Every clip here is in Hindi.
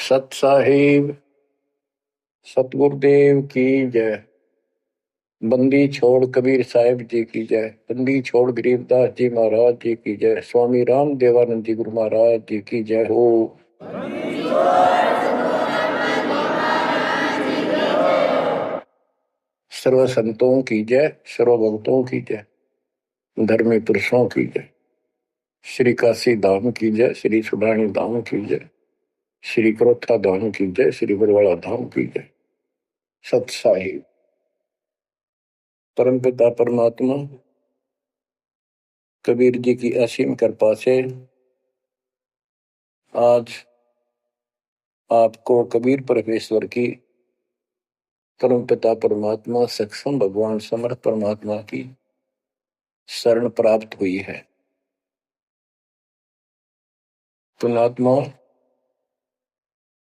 सत साहिब सतगुरुदेव की जय। बंदी छोड़ कबीर साहिब जी की जय। बंदी छोड़ गरीबदास जी महाराज जी की जय। स्वामी राम देवानंद जी गुरु महाराज जी की जय हो। सर्व संतों की जय, सर्व भक्तों की जय, धर्मी पुरुषों की जय। श्री काशी धाम की जय, श्री सुब्राणी धाम की जय, श्री क्रोथा धाम की जय, श्री बरवाड़ा धाम की जय। सत साहिब परम पिता परमात्मा कबीर जी की असीम कृपा से आज आपको कबीर परमेश्वर की परम पिता परमात्मा सक्षम भगवान समर्थ परमात्मा की शरण प्राप्त हुई है। पुण्यात्मा,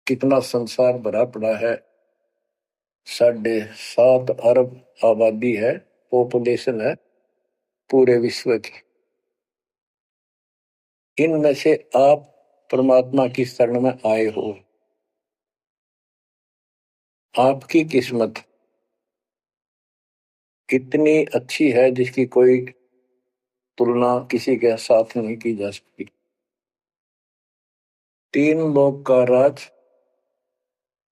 कितना संसार भरा पड़ा है। 7.5 अरब आबादी है, पॉपुलेशन है पूरे विश्व की। इनमें से आप परमात्मा की शरण में आए हो। आपकी किस्मत इतनी अच्छी है जिसकी कोई तुलना किसी के साथ नहीं की जा सकती। 3 लोक का राज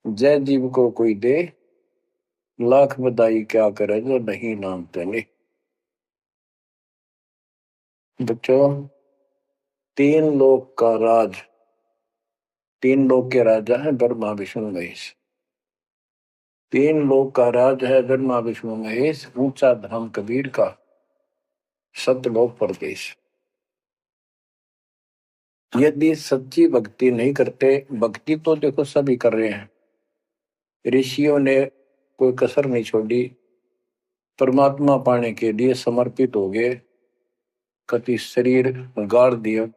जय जीव को कोई दे, लाख बधाई क्या करे जो नहीं नाम तेने। बच्चों, 3 लोक का राज, 3 लोक के राजा है ब्रह्मा विष्णु महेश। 3 लोक का राज है ब्रह्मा विष्णु महेश। ऊंचा धाम कबीर का, सतलोक परदेश। यदि सच्ची भक्ति नहीं करते, भक्ति तो देखो सभी कर रहे हैं, ऋषियों ने कोई कसर नहीं छोड़ी, परमात्मा पाने के लिए समर्पित हो गए, कति शरीर गाड़ दिया,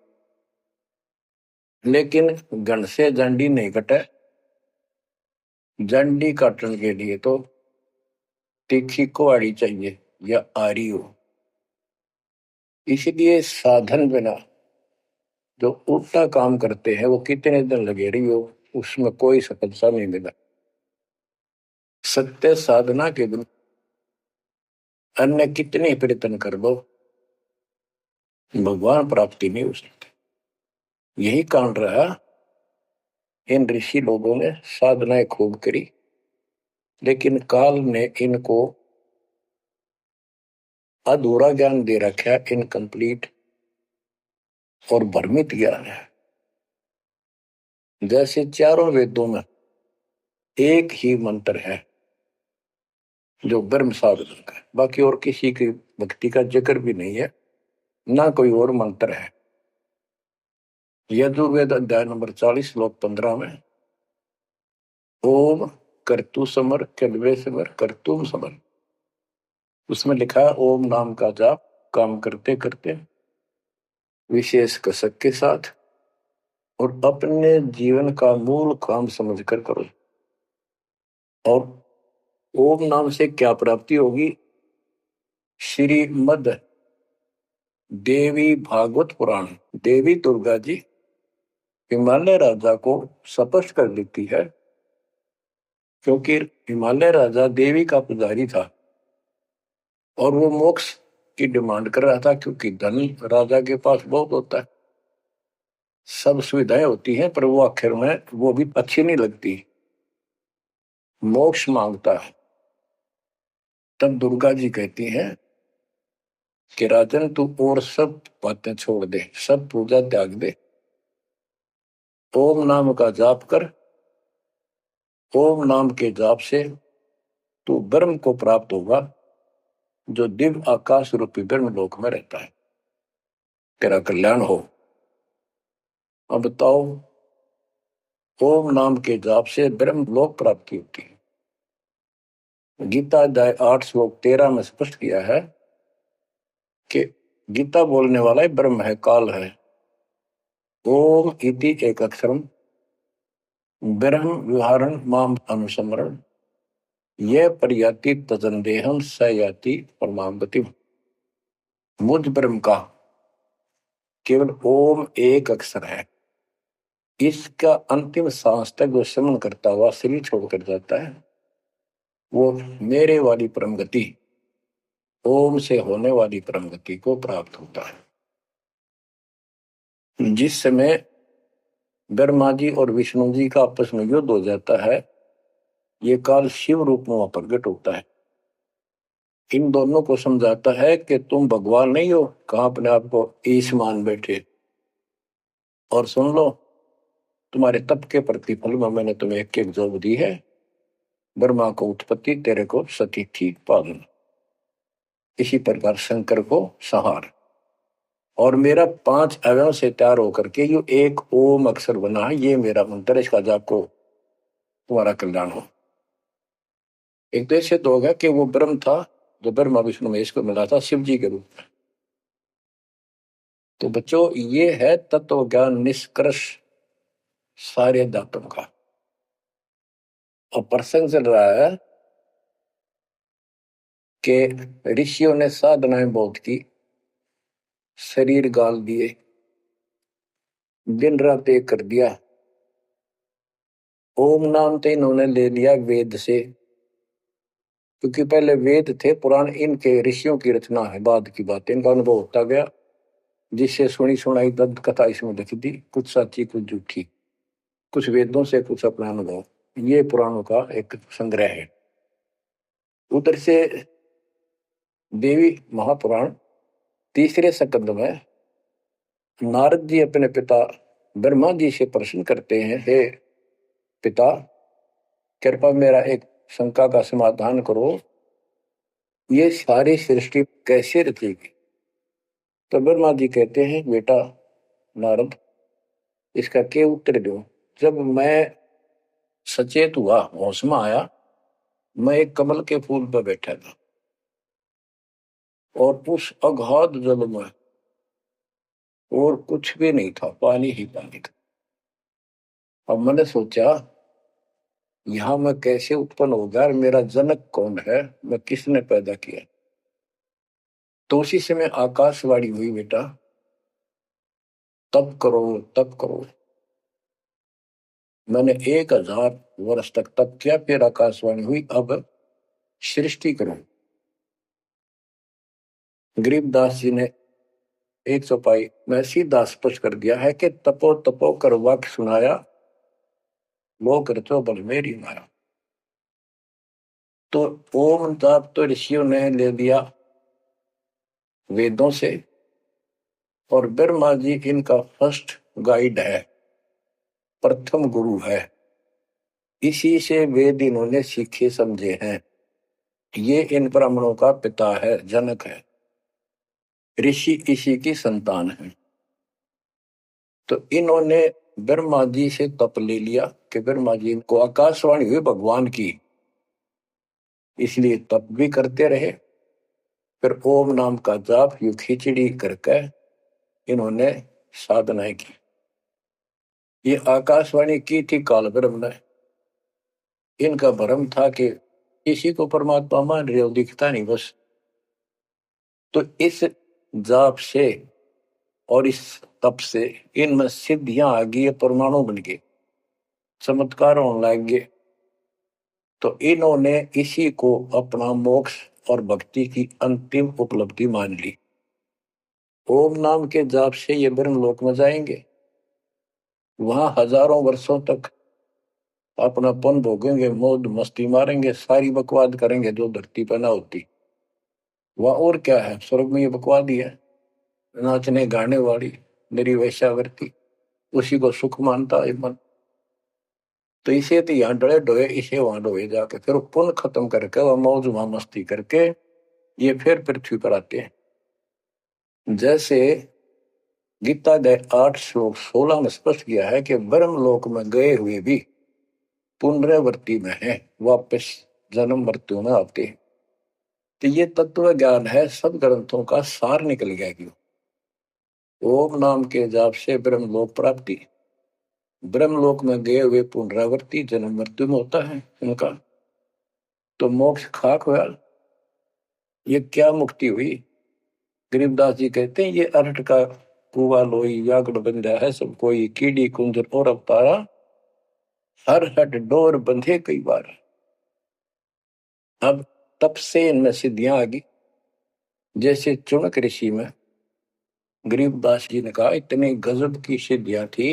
लेकिन घन से जंडी नहीं कटे। जंडी काटने के लिए तो तीखी कुहाड़ी चाहिए या आरी हो। इसलिए साधन बिना जो उल्टा काम करते हैं वो कितने दिन लगे रही हो, उसमें कोई सफलता नहीं मिला। सत्य साधना के दिन अन्य कितने प्रयत्न कर लो, भगवान प्राप्ति नहीं हो सकती। यही कारण रहा, इन ऋषि लोगों ने साधनाएं खूब करी, लेकिन काल ने इनको अधूरा ज्ञान दे रखा, इनकम्प्लीट और भ्रमित ज्ञान है। जैसे चारों वेदों में एक ही मंत्र है जो ब्रह्म साधन का है, बाकी और किसी की भक्ति का जिक्र भी नहीं है, ना कोई और मंत्र है। यजुर्वेद अध्याय नंबर 40 श्लोक 15 में ओम कर्तु समर कल्वे समर कर्तुम समर, उसमें लिखा है ओम नाम का जाप काम करते करते विशेष कसक के साथ और अपने जीवन का मूल काम समझकर करो। और ओम नाम से क्या प्राप्ति होगी? श्रीमद देवी भागवत पुराण, देवी दुर्गा जी हिमालय राजा को स्पष्ट कर देती है, क्योंकि हिमालय राजा देवी का पुजारी था और वो मोक्ष की डिमांड कर रहा था, क्योंकि धन राजा के पास बहुत होता है, सब सुविधाएं होती हैं, पर वो आखिर में वो भी अच्छी नहीं लगती, मोक्ष मांगता है। तब दुर्गा जी कहती हैं कि राजन तू और सब बातें छोड़ दे, सब पूजा त्याग दे, ओम नाम का जाप कर। ओम नाम के जाप से तू ब्रह्म को प्राप्त होगा, जो दिव्य आकाश रूपी ब्रह्म लोक में रहता है। तेरा कल्याण हो। अब बताओ, ओम नाम के जाप से ब्रह्म लोक प्राप्ति होती है। गीता अध्याय 8 श्लोक 13 में स्पष्ट किया है कि गीता बोलने वाला ही ब्रह्म है, काल है। ओम इति एक अक्षरम ब्रह्म विहारण माम अनुसमरण ये पर्याति तजंदेहम स याति परमाम गतिम। मुझ ब्रह्म का केवल ओम एक अक्षर है, इसका अंतिम सांस तक जो श्रवण करता हुआ शरीर छोड़कर जाता है, वो मेरे वाली परम गति, ओम से होने वाली परम गति को प्राप्त होता है। जिस समय ब्रह्मा जी और विष्णु जी का आपस में युद्ध हो जाता है, ये काल शिव रूप में वहां प्रकट होता है। इन दोनों को समझाता है कि तुम भगवान नहीं हो, कहां अपने आप को ईश मान बैठे, और सुन लो, तुम्हारे तप के प्रतिफल में मैंने तुम्हें एक एक जोग दी है। ब्रह्मा को उत्पत्ति, तेरे को सती थी पालन। इसी प्रकार शंकर को संहार, और मेरा 5 अवयव से तैयार होकर के ये एक ओम अक्षर बना है। ये मेरा मंत्र है, इसका जाप को तुम्हारा कल्याण हो। एक तो ऐसे तो होगा कि वो ब्रह्म था जो ब्रह्मा विष्णु महेश को मिला था शिव जी के रूप में। तो बच्चों, ये है तत्व ज्ञान निष्कर्ष सारे दातों का। और प्रसंग चल रहा है कि ऋषियों ने साधनाएं बहुत की, शरीर गाल दिए, दिन रात एक कर दिया। ओम नाम तो इन्होंने ले लिया वेद से, क्योंकि पहले वेद थे पुराण, इनके ऋषियों की रचना है, बाद की बात, इनका अनुभव होता गया, जिससे सुनी सुनाई दंत कथा इसमें लिखी थी, कुछ सच्ची कुछ झूठी, कुछ वेदों से कुछ अपना अनुभव। ये पुराणों का एक संग्रह है। उधर से देवी महापुराण तीसरे स्कंद में नारद जी अपने पिता ब्रह्मा जी से प्रश्न करते हैं, हे पिता, कृपा मेरा एक शंका का समाधान करो, ये सारी सृष्टि कैसे रचेगी। तो ब्रह्मा जी कहते हैं, बेटा नारद, इसका क्या उत्तर दूं। जब मैं सचेत हुआ, होश में आया, मैं एक कमल के फूल पर बैठा था, और उस अगाध जल में और कुछ भी नहीं था, पानी ही पानी था। अब मैंने सोचा, यहां मैं कैसे उत्पन्न हो गया, मेरा जनक कौन है, मैं किसने पैदा किया। तो उसी समय आकाशवाणी हुई, बेटा तप करो तप करो। मैंने 1000 वर्ष तक तप किया, फिर आकाशवाणी हुई, अब सृष्टि करो। गरीबदास जी ने 100 में सीधा स्पष्ट कर दिया है कि तपो तपो कर वाक्य सुनाया, वो करतो बल मेरी माया। तो ओम जाप तो ऋषियों ने ले लिया वेदों से, और ब्रह्मा जी इनका फर्स्ट गाइड है, प्रथम गुरु है। इसी से वेद इन्होंने सीखे समझे हैं। ये इन ब्राह्मणों का पिता है, जनक है, ऋषि इसी की संतान है। तो इन्होंने ब्रह्मा जी से तप ले लिया कि ब्रह्मा जी को आकाशवाणी हुई भगवान की, इसलिए तप भी करते रहे। फिर ओम नाम का जाप यू खिचड़ी करके इन्होंने साधनाएं की। ये आकाशवाणी की थी काल ब्रह्म ने। इनका भ्रम था कि किसी को परमात्मा मान रहे हो, दिखता नहीं बस। तो इस जाप से और इस तप से इनमें सिद्धियां आ गई, परमाणु बन गए, चमत्कार होने लग गए। तो इन्होंने इसी को अपना मोक्ष और भक्ति की अंतिम उपलब्धि मान ली। ओम नाम के जाप से ये ब्रह्म लोक में जाएंगे, वहां हजारों वर्षों तक अपनापन भोगेंगे, मौज मस्ती मारेंगे, सारी बकवाद करेंगे जो धरती पर ना होती। वह और क्या है, स्वर्ग में ये बकवाद ही है, नाचने गाने वाली मेरी वैश्यावृत्ति, उसी को सुख मानता है मन। तो इसे तो यहाँ डरे डोए, इसे वहां डोए जाके, फिर पुण्य खत्म करके वह मौज वहां मस्ती करके ये फिर पृथ्वी पर आते हैं। जैसे गीता गए 8 श्लोक 16 में स्पष्ट किया है कि ब्रह्म लोक में गए हुए भी पुनरावृत्ति में है, वापस जन्म मृत्यु में आते हैं। तो ये तत्व ज्ञान है, सब ग्रंथों का सार निकल गया। क्यों? ओम नाम के जाप से ब्रह्मलोक प्राप्ति, ब्रह्मलोक में गए हुए पुनरावृत्ति जन्म मृत्यु में होता है इनका। तो मोक्ष खाक हुआ, ये क्या मुक्ति हुई। गरीबदास जी कहते हैं ये अरहट का कुआ लोई यागड़ बंधा है सब कोई, कीड़ी कुंजर और अवतारा, हर हट डोर बंधे कई बार। अब तब से इनमें सिद्धियां आ गई। जैसे चुनक ऋषि में गरीबदास जी ने कहा इतनी गजब की सिद्धियां थी,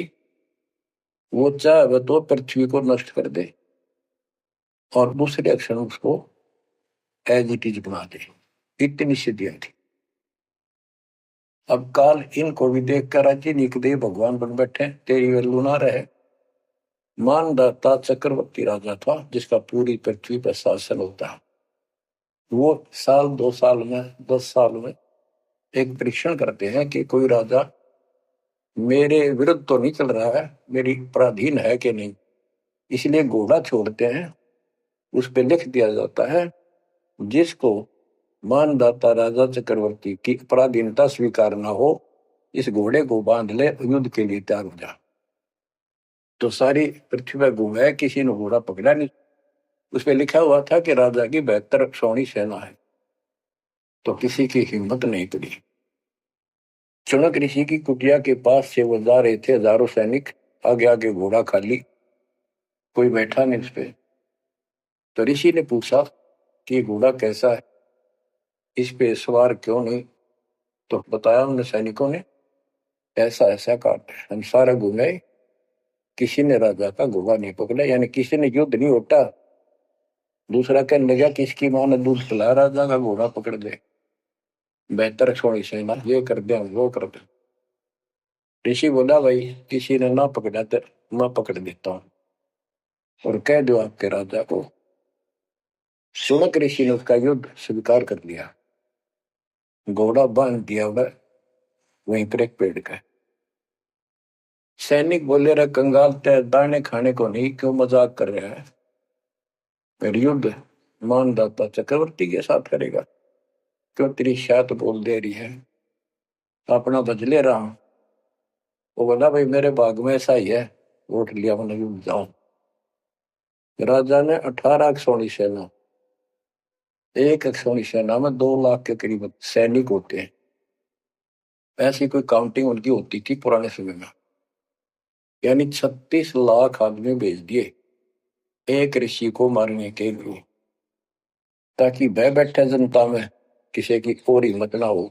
वो चाहे तो पृथ्वी को नष्ट कर दे और दूसरे क्षण उसको एज इट इज बना दे, इतनी सिद्धियां थी। अब काल इनको भी देख कर राजी निकदेव भगवान बन बैठे, तेरी वैल्यू ना रहे। मानदाता चक्रवर्ती राजा था जिसका पूरी पृथ्वी पर शासन होता है। वो साल 2 साल में 10 साल में एक परीक्षण करते हैं कि कोई राजा मेरे विरुद्ध तो नहीं चल रहा है, मेरी पराधीन है कि नहीं। इसलिए घोड़ा छोड़ते हैं, उस पर लिख दिया जाता है जिसको मानदाता राजा चक्रवर्ती की पराधीनता स्वीकार न हो, इस घोड़े को बांध ले, युद्ध के लिए तैयार हो जा। तो सारी पृथ्वी पर घूमे, किसी ने घोड़ा पकड़ा नहीं। उस पर लिखा हुआ था कि राजा की 72 सौणी सेना है, तो किसी की हिम्मत नहीं पड़ी। चुनक ऋषि की कुटिया के पास से वो जा रहे थे, हजारों सैनिक, आगे आगे घोड़ा खाली, कोई बैठा नहीं उस पे। तो ऋषि ने पूछा कि घोड़ा कैसा है, इस पे सवार क्यों नहीं। तो बताया उन सैनिकों ने, ऐसा ऐसा काट हम सारे घूमे, किसी ने राजा का घोड़ा नहीं पकड़ा, यानी किसी ने युद्ध नहीं उठा। दूसरा कहने लगा किसकी मां ने दूध पिलाया, राजा का घोड़ा पकड़ दे, बेहतर छोड़ी सेना, ये कर दे वो कर दे। ऋषि बोला भाई किसी ने ना पकड़ा तो मैं पकड़ देता हूं और कह दो आपके राजा को। सुनक ऋषि ने उसका युद्ध स्वीकार कर लिया, घोड़ा बांध दिया वहीं पर एक पेड़ का। सैनिक बोले रहे कंगाल ते दाने खाने को नहीं, क्यों मजाक कर रहा है, फिर युद्ध मानदाता चक्रवर्ती के साथ करेगा, क्यों तेरी शायद बोल दे रही है, अपना बदले रहा हूं। वो बोला भाई मेरे भाग में ऐसा ही है, वोट लिया मैंने युद्ध जाऊं। राजा ने 18 सोनी सेना, एक सोनी सेना में 2 लाख के करीब सैनिक होते हैं, ऐसी कोई काउंटिंग उनकी होती थी पुराने समय में। यानी 36 लाख आदमी भेज दिए एक ऋषि को मारने के लिए, ताकि वह बैठे जनता में किसी की और हिम्मत ना हो।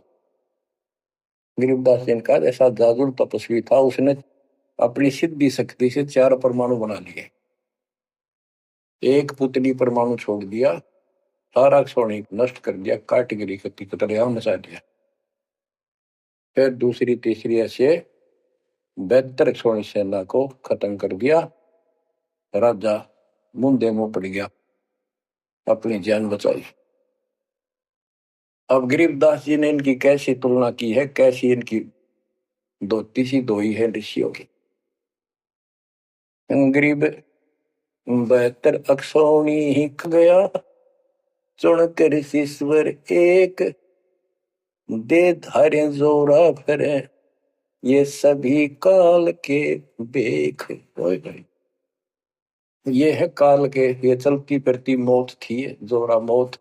गरीबदास जी का ऐसा जादू तपस्वी था, उसने अपनी सिद्धि शक्ति से 4 परमाणु बना लिए, एक पुतली परमाणु छोड़ दिया, सारा सोने नष्ट कर दिया, काट गिरी कतरिया मचा दिया। फिर दूसरी तीसरी ऐसे 72 सोनी सेना को खत्म कर दिया। राजा मुंदे मुंह पड़ गया, अपनी जान बचाई। अब गरीबदास जी ने इनकी कैसी तुलना की है, कैसी इनकी दोती सी दोई है ऋषियों की। गरीब 72 अक्षौणी ही ख गया, चुनक ऋषिश्वर एक, दे धारे जोरा फिरे, ये सभी काल के बेख। ये है काल के, ये चलती फिरती मौत थी, जोरा मौत,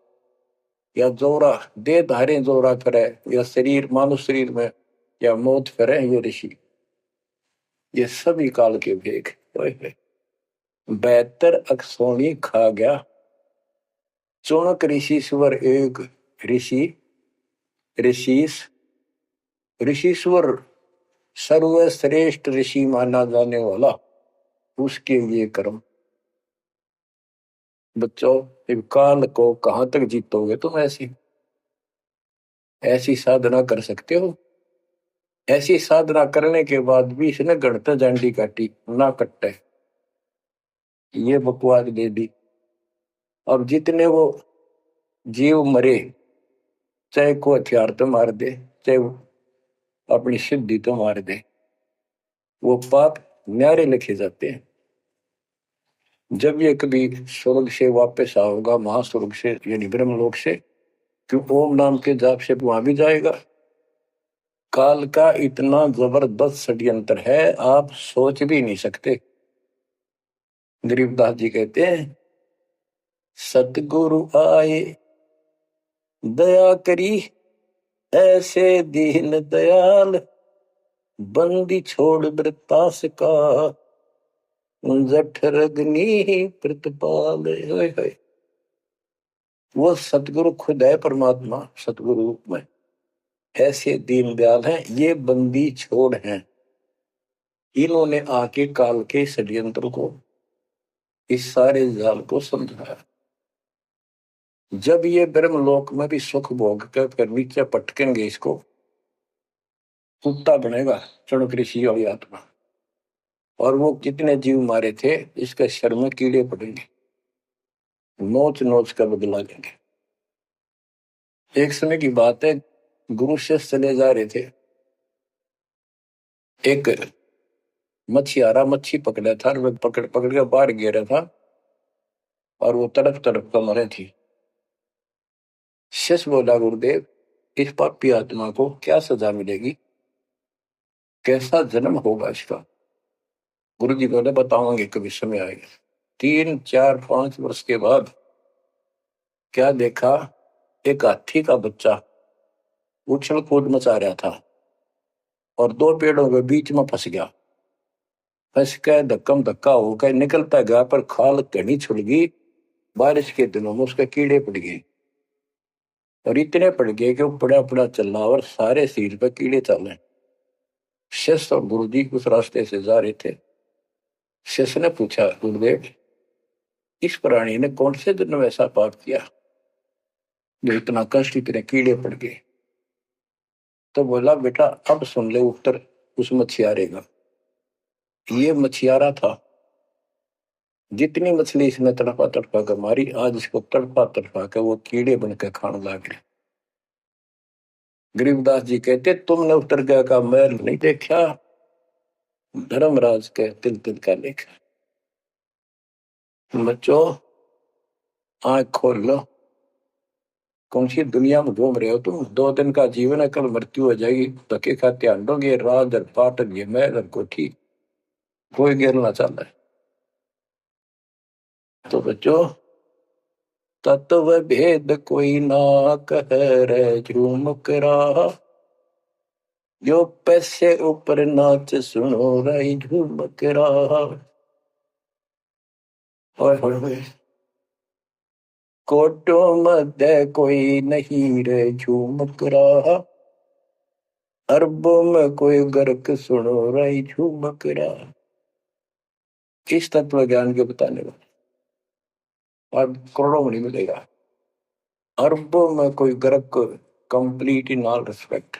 या जोरा दे धारे जोरा फिरे, या शरीर मानव शरीर में या मौत फिरे, ये ऋषि, ये सभी काल के भेख। 72 अक्षौणी खा गया, चुनक ऋषिश्वर एक, ऋषि ऋषिस ऋषिश्वर सर्वश्रेष्ठ ऋषि माना जाने वाला, उसके ये कर्म। बच्चों काल को कहां तक जीतोगे तुम, ऐसी ऐसी साधना कर सकते हो। ऐसी साधना करने के बाद भी इसने गणत जांडी काटी ना कट्टे, ये बकवास दे दी। अब जितने वो जीव मरे, चाहे को हथियार तो मार दे, चाहे अपनी सिद्धि तो मार दे, वो पाप न्यारे लिखे जाते हैं। जब ये कभी स्वर्ग से वापस आओगा, महास्वर्ग से यानी ब्रह्मलोक से, क्यों ओम नाम के जाप से वहां भी जाएगा। काल का इतना जबरदस्त षड्यंत्र है, आप सोच भी नहीं सकते। गरीबदास जी कहते हैं, सतगुरु आए दया करी, ऐसे दीन दयाल, बंदी छोड़ वृतास का, जठरग्नि प्रतिपाल। वो सतगुरु खुद है, परमात्मा सतगुरु रूप में ऐसे दीनदयाल हैं। ये बंदी छोड़ हैं, इन्होंने आके काल के षड्यंत्र को, इस सारे जाल को समझाया। जब ये ब्रह्मलोक में भी सुख भोग कर फिर नीचे पटकेंगे, इसको कुत्ता बनेगा चढ़ ऋषि वाली आत्मा। और वो कितने जीव मारे थे, इसके शर में कीड़े पड़ेंगे, नोच नोच कर बदला लेंगे। एक समय की बात है, गुरु से चले जा रहे थे, एक मछियारा मच्छी पकड़ा था, पकड़ पकड़ के बाहर गिरा था और वो तड़प तड़प कर मरे थी। शिष्य बोला, गुरुदेव इस पापी आत्मा को क्या सजा मिलेगी, कैसा जन्म होगा इसका? गुरु जी बोले, बताओगे कभी समय आएगा। 3, 4, 5 वर्ष के बाद क्या देखा, एक हाथी का बच्चा उछल कूद मचा रहा था और 2 पेड़ों के बीच में फंस गया। फंस के धक्कम धक्का होकर निकलता गया, पर खाल घनी छुड़ गई। बारिश के दिनों में उसके कीड़े पड़ गए और इतने पड़ गए कि वो पड़ा पड़ा चल रहा और सारे शरीर पर कीड़े चल। शिष्य और गुरु जी उस रास्ते से जा रहे थे। शिष्य ने पूछा, गुरुदेव इस प्राणी ने कौन से दिन में ऐसा पाप किया जो इतना कष्ट, इतने कीड़े पड़ गए? तो बोला, बेटा अब सुन ले उत्तर उस मछियारे का। ये मछियारा था, जितनी मछली इसने तड़पा तड़पा कर मारी, आज इसको तड़पा तड़पा कर वो कीड़े बनकर खाने लग गए। गरीबदास जी कहते, तुमने उत्तर गया का मैल नहीं देखा, धर्मराज के तिल तिल का लेखा। बच्चों आंख खोल लो, कौन सी दुनिया में घूम रहे हो तुम? 2 दिन का जीवन है, कल मृत्यु हो जाएगी। धक्के खाते आंडोगे, राज और पाट ये महल और कोठी, कोई गिरना चाहता है। तो बच्चों तत्व भेद कोई ना कह रहे झूमक रहा, जो पैसे ऊपर नाच सुनो रही झूमक रहा। कोटो मध्य कोई नहीं रे झूमक रहा, अरबों में कोई गर्क सुनो रही झूमक रहा। किस तत्व ज्ञान के बताने वाले, और करोड़ों में नहीं मिलेगा। अरबों में कोई गर्क, कंप्लीट इन ऑल रिस्पेक्ट।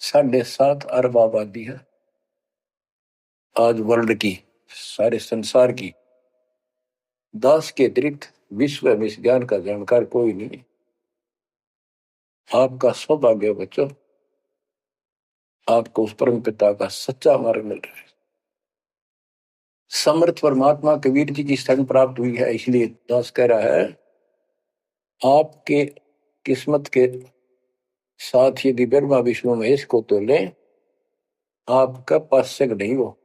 7.5 अरब आबादी है आज वर्ल्ड की, सारे संसार की। 10 के अतिरिक्त विश्व में इस ज्ञान का जानकार कोई नहीं। आपका सौभाग्य बच्चों, आपको उस परम पिता का सच्चा मार्ग मिल रहा है। समर्थ परमात्मा कबीर जी की शरण प्राप्त हुई है, इसलिए दास कह रहा है, आपके किस्मत के साथ यदि ब्रह्मा विष्णु महेश को तो ले, आपका पास्यक नहीं हो।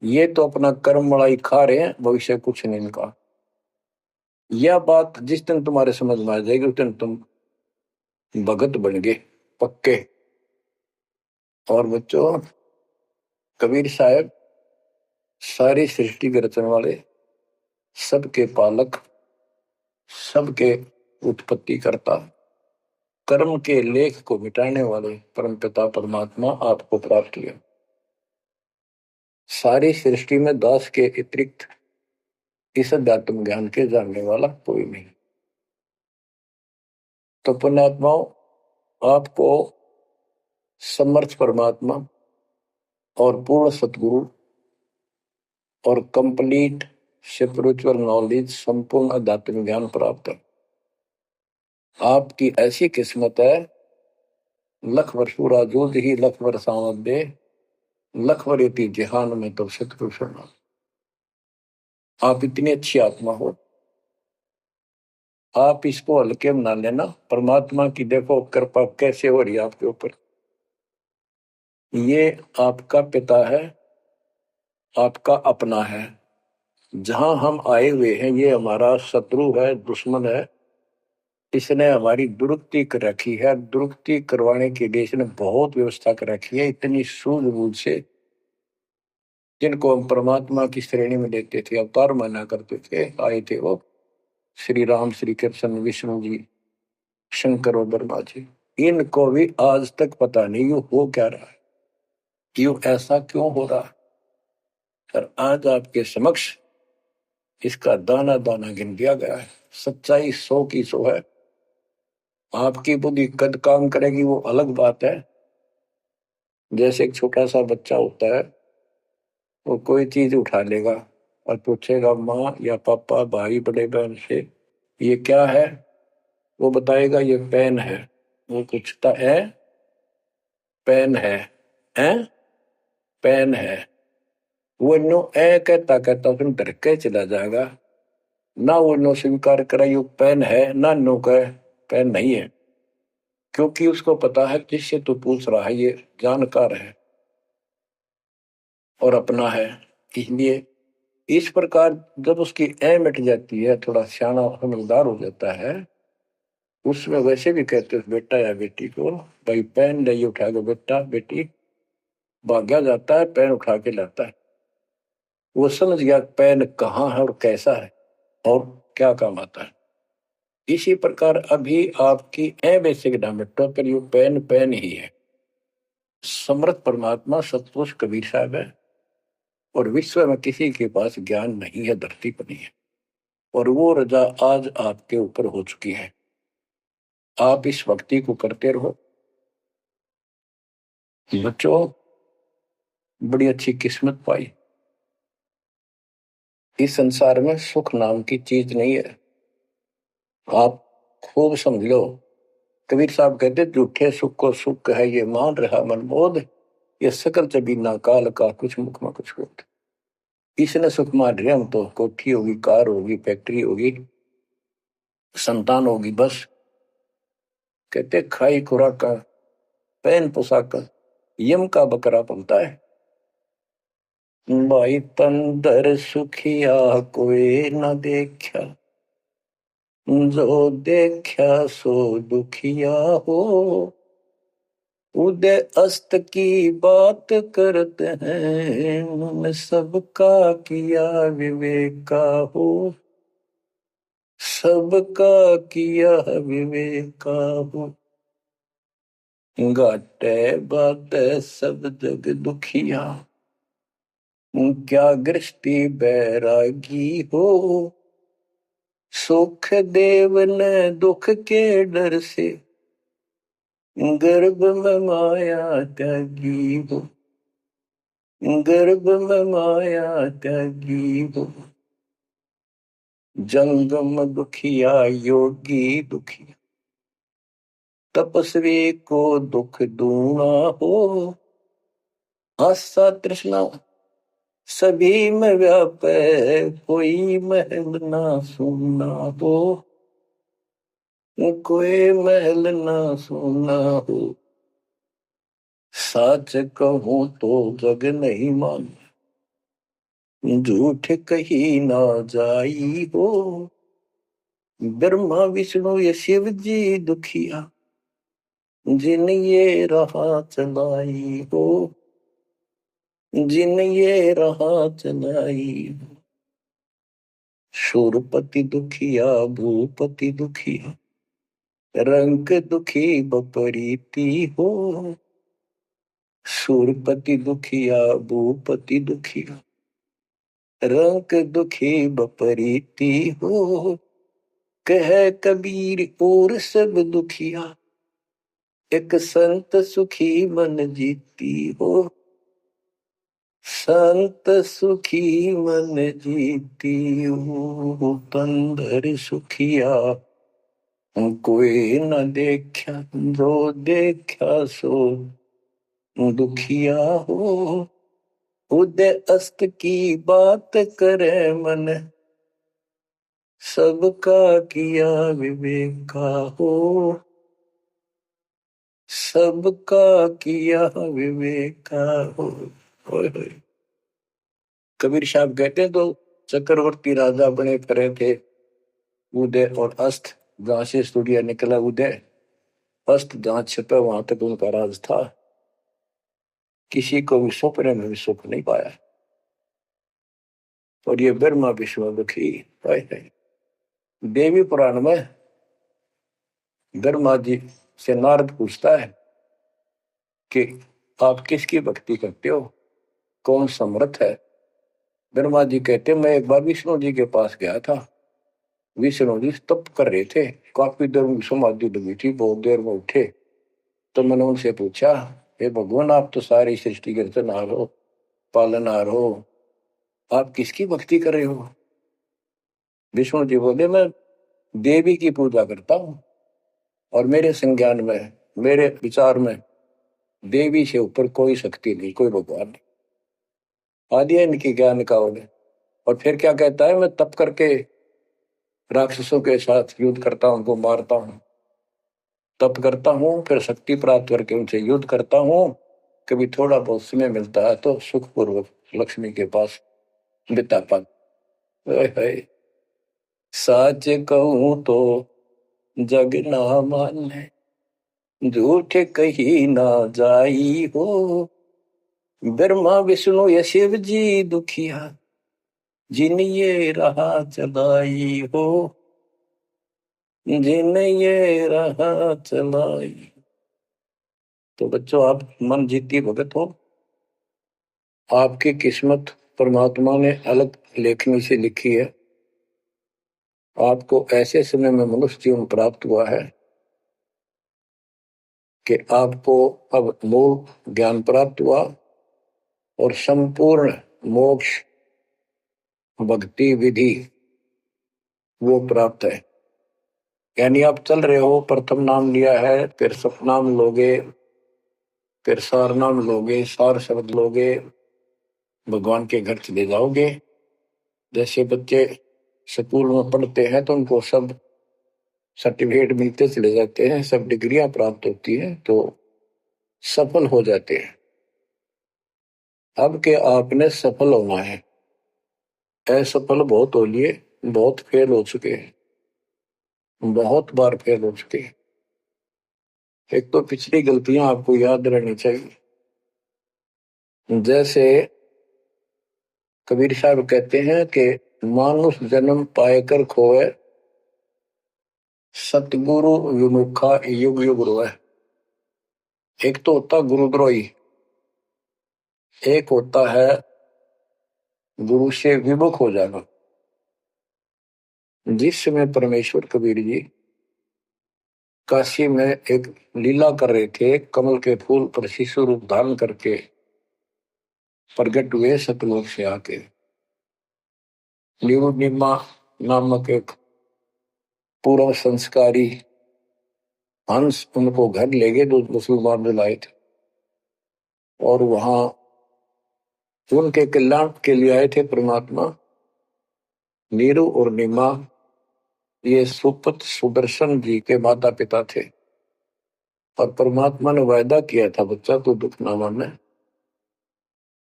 ये तो अपना कर्म मलाई खा रहे हैं, भविष्य कुछ नहीं इनका। यह बात जिस दिन तुम्हारे समझ में आ जाएगी, उस दिन तुम भगत बन गए पक्के। और बच्चों कबीर साहब सारी सृष्टि के रचने वाले, सबके पालक, सबके उत्पत्ति करता, कर्म के लेख को मिटाने वाले परमपिता परमात्मा आपको प्राप्त हुए। सारी सृष्टि में दास के अतिरिक्त इस अध्यात्म ज्ञान के जानने वाला कोई नहीं। तो पुण्यात्माओं, आपको समर्थ परमात्मा और पूर्ण सतगुरु और कंप्लीट स्पिरिचुअल नॉलेज, संपूर्ण अध्यात्म ज्ञान प्राप्त है। आपकी ऐसी किस्मत है, लख वर्षुरा जो ही लख वर्षावत दे, लख वरेती जहान में तो सतगुरु शरण। आप इतनी अच्छी आत्मा हो, आप इसको हल्के में ना लेना। परमात्मा की देखो कृपा कैसे हो रही है आपके ऊपर। ये आपका पिता है, आपका अपना है। जहां हम आए हुए हैं ये हमारा शत्रु है, दुश्मन है। इसने हमारी दुरुक्ति कर रखी है। दुरुक्ति करवाने के लिए इसने बहुत व्यवस्था कर रखी है, इतनी सूझबूझ से। जिनको हम परमात्मा की श्रेणी में देखते थे, अवतार माना करते थे, आए थे वो श्री राम, श्री कृष्ण, विष्णु जी, शंकर और ब्रह्मा जी। इनको भी आज तक पता नहीं ये हो क्या रहा है, क्यों ऐसा क्यों हो रहा है। और आज आपके समक्ष इसका दाना दाना गिन दिया गया है। सच्चाई 100 की 100 है। आपकी बुद्धि कद काम करेगी वो अलग बात है। जैसे एक छोटा सा बच्चा होता है, वो कोई चीज उठा लेगा और पूछेगा माँ या पापा, भाई, बड़े बहन से, ये क्या है? वो बताएगा ये पेन है। वो पूछता है पेन है पेन है। वो नो ए कहता कहता उसमें डर के चला जाएगा। ना वो नो स्वीकार करे ये पेन है, ना नो कहे पेन नहीं है, क्योंकि उसको पता है जिससे तू पूछ रहा है ये जानकार है और अपना है। इसलिए इस प्रकार जब उसकी ए मिट जाती है, थोड़ा सियाना समझदार हो जाता है, उसमें वैसे भी कहते हैं बेटा या बेटी को, भाई पेन नहीं उठा के बेटा बेटी, भाग्या जाता है पेन उठा के लाता है। वो समझ गया पेन कहाँ है और कैसा है और क्या काम आता है। इसी प्रकार अभी आपकी ए बेसिक ना मिटो, पर ये पेन पेन ही है। समर्थ परमात्मा सतपुरुष कबीर साहब है, और विश्व में किसी के पास ज्ञान नहीं है, धरती पर नहीं है। और वो रजा आज आपके ऊपर हो चुकी है। आप इस भक्ति को करते रहो बच्चों। बड़ी अच्छी किस्मत पाई। इस संसार में सुख नाम की चीज नहीं है, आप खूब समझ लो। कबीर साहब कहते झूठे सुख को सुख है ये मान रहा मनमोद, ये सकल जबीना काल का कुछ मुख में कुछ होता। इसने सुख मान रहे हम तो, कोठी होगी, कार होगी, फैक्ट्री होगी, संतान होगी, बस। कहते खाई खुराक का, पहन पोशाक का, यम का बकरा पलता है। भाई तंदर सुखिया कोई न देखा, जो देखा सो दुखिया हो। उदय अस्त की बात करते हैं, मन सबका किया विवेका हो। सबका किया विवेका हो। घाटे बाटे सब जग दुखिया, क्या गृष्टि बैरागी हो। सुख देव ने दुख के डर से, गर्भ में माया त्यागी हो। गर्भ में माया त्यागी हो। जंगम दुखिया योगी दुखिया, तपस्वी को दुख दूना हो। आशा तृष्णा सभी में व्यापे, कोई महल ना सुना हो। कोई महल ना सुना हो। सच कहूं तो जग नहीं मान, झूठ कही ना जाई हो। ब्रह्मा विष्णु ये शिव जी दुखिया, जिन ये राह चलाई हो। जिन ये राह चलाई हो। शूरपति दुखिया भूपति दुखिया, रंग दुखी बपरीती हो। शूरपति दुखिया भूपति दुखिया, रंग दुखी बपरीती हो। कह कबीर और सब दुखिया, एक संत सुखी मन जीती हो। संत सुखी मन जीती हो। तंदर सुखिया कोई न देखा, जो देखा सो दुखिया हो। उदय अस्त की बात करे मन, सबका किया विवेका हो। सबका किया विवेका हो। कबीर साहब कहते हैं तो चक्रवर्ती राजा बने फिरे थे, उदय और अस्त। जहां से सूर्य निकला उदय, अस्त जहां छिपे वहां तक उनका राज था। किसी को भी सपने में भी सुख नहीं पाया। और ये ब्रह्मा विष्णु दुखी। देवी पुराण में ब्रह्मा जी से नारद पूछता है कि आप किसकी भक्ति करते हो, कौन समर्थ है। ब्रह्मा जी कहते मैं एक बार विष्णु जी के पास गया था। विष्णु जी तप कर रहे थे, काफी देर में समाधि लगी थी, बहुत देर में उठे। तो मैंने उनसे पूछा, हे भगवान आप तो सारी सृष्टि के रचनहार हो, पालनहार हो, आप किसकी भक्ति कर रहे हो। विष्णु जी बोले मैं देवी की पूजा करता हूं, और मेरे संज्ञान में, मेरे विचार में देवी से ऊपर कोई शक्ति नहीं, कोई भगवान नहीं। आदि है इनकी ज्ञान का उन्हें। और फिर क्या कहता है, मैं तप करके राक्षसों के साथ युद्ध करता हूं, उनको मारता हूं, तप करता हूं, फिर शक्ति प्राप्त करके उनसे युद्ध करता हूं। कभी थोड़ा बहुत समय मिलता है तो सुखपूर्वक लक्ष्मी के पास बिता पाता। सच कहूं तो जग ना माने, झूठ कही ना जाई हो। ब्रह्मा विष्णु ये शिव जी दुखिया, जिन ये रहा चलाई हो, जिन ये रहा चलाई। तो बच्चों आप मन जीती भगत हो। आपकी किस्मत परमात्मा ने अलग लेखनी से लिखी है। आपको ऐसे समय में मनुष्य जीवन प्राप्त हुआ है कि आपको अब मूल ज्ञान प्राप्त हुआ और संपूर्ण मोक्ष भक्ति विधि वो प्राप्त है। यानी आप चल रहे हो, प्रथम नाम लिया है, फिर सपनाम लोगे, फिर सार नाम लोगे, सार शब्द लोगे, भगवान के घर चले जाओगे। जैसे बच्चे स्कूल में पढ़ते हैं तो उनको सब सर्टिफिकेट मिलते चले जाते हैं, सब डिग्रियां प्राप्त होती हैं, तो सफल हो जाते हैं। अब के आपने सफल होना है। असफल बहुत हो लिए, बहुत फेल हो चुके हैं, बहुत बार फेल हो चुके हैं। एक तो पिछली गलतियां आपको याद रहनी चाहिए। जैसे कबीर साहब कहते हैं कि मानुष जन्म पाएकर खोए, सतगुरु विमुखा युग युग रोए। एक तो होता गुरुद्रोही, एक होता है गुरु से विमुख हो जाना। जिस समय परमेश्वर कबीर जी काशी में एक लीला कर रहे थे, कमल के फूल पर शिशु रूप धारण करके प्रगट हुए सतलोक से आके। निमा नामक एक पूर्व संस्कारी हंस उनको घर ले गए, जो मुसलमान में लाए थे, और वहां उनके कल्याण के लिए आए थे परमात्मा। नीरू और निमा ये सुपत सुदर्शन जी के माता पिता थे, और परमात्मा ने वायदा किया था, बच्चा तू दुख ना माने,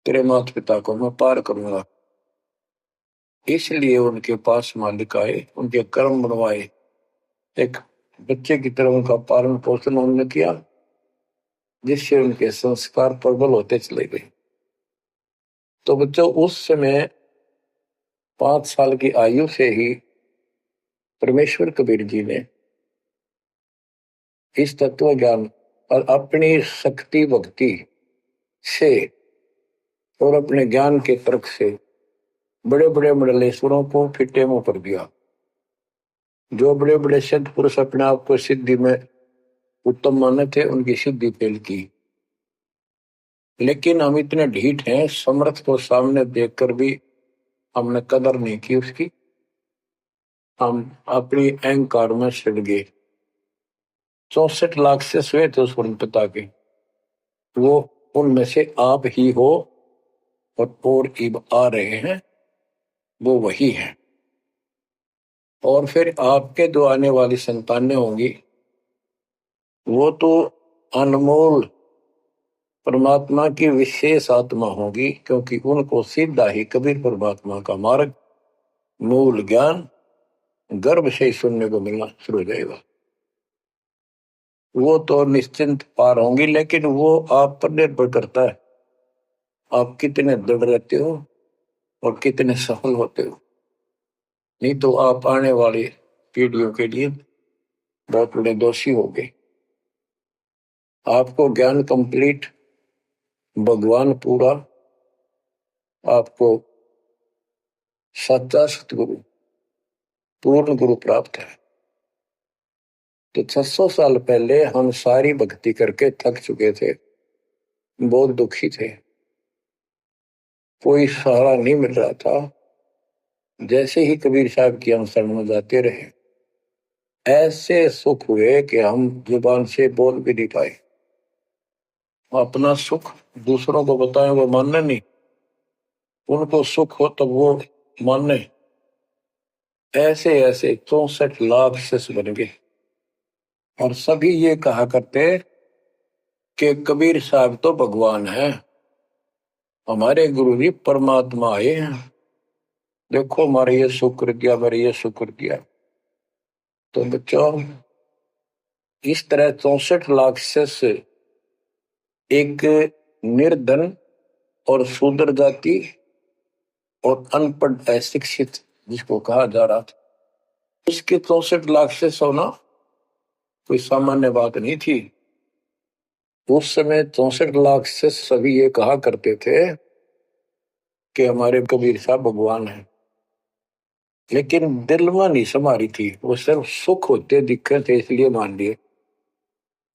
तेरे माता पिता को मैं पार करूंगा। इसलिए उनके पास मालिक आए, उनके कर्म बनवाए, एक बच्चे की तरह उनका पालन पोषण उन्होंने किया, जिससे उनके संस्कार प्रबल होते चले गए। तो बच्चों उस समय 5 साल की आयु से ही परमेश्वर कबीर जी ने इस तत्व ज्ञान और अपनी शक्ति भक्ति से और अपने ज्ञान के तर्क से बड़े बड़े मंडलेश्वरों को फिटे मुंह पर दिया। जो बड़े बड़े सिद्ध पुरुष अपने आप को सिद्धि में उत्तम माने थे, उनकी सिद्धि फेल की। लेकिन हम इतने ढीठ हैं, समर्थ को सामने देखकर भी हमने कदर नहीं की उसकी। हम अपनी अहंकार में सड़ गए। 64 लाख से हुए थे उस पिता के, वो उनमें से आप ही हो, और इब आ रहे हैं, वो वही है। और फिर आपके जो आने वाली संतानें होंगी, वो तो अनमोल परमात्मा की विशेष आत्मा होगी, क्योंकि उनको सीधा ही कबीर परमात्मा का मार्ग, मूल ज्ञान गर्भ से ही सुनने को मिलना शुरू हो जाएगा। वो तो निश्चिंत पार होंगी, लेकिन वो आप पर निर्भर करता है आप कितने दृढ़ रहते हो और कितने सफल होते हो। नहीं तो आप आने वाली पीढ़ियों के लिए बहुत बड़े दोषी हो गए। आपको ज्ञान कंप्लीट, भगवान पूरा, आपको सच्चा सतगुरु, पूर्ण गुरु प्राप्त है। तो 600 साल पहले हम सारी भक्ति करके थक चुके थे, बहुत दुखी थे, कोई सहारा नहीं मिल रहा था। जैसे ही कबीर साहब की हम शरण में जाते रहे, ऐसे सुख हुए कि हम जुबान से बोल भी नहीं पाए। अपना सुख दूसरों को बताएं वो मानने नहीं, उनको सुख हो तब वो माने। ऐसे ऐसे 64 लाख शिष्य बन गए और सभी ये कहा करते कि कबीर साहब तो भगवान है, हमारे गुरु जी परमात्मा आए हैं, देखो हमारे ये शुक्र किया, हमारे ये शुक्र किया। तो बच्चों, इस तरह 64 लाख शिष्य एक निर्धन और शूद्र जाति और अनपढ़ अशिक्षित जिसको कहा जा रहा था, उसके 64 लाख शिष्य होना कोई सामान्य बात नहीं थी। उस समय 64 लाख शिष्य सभी ये कहा करते थे कि हमारे कबीर साहब भगवान है, लेकिन दिल में नहीं समारी थी, वो सिर्फ सुख होते दिक्कत थे इसलिए मान लिए।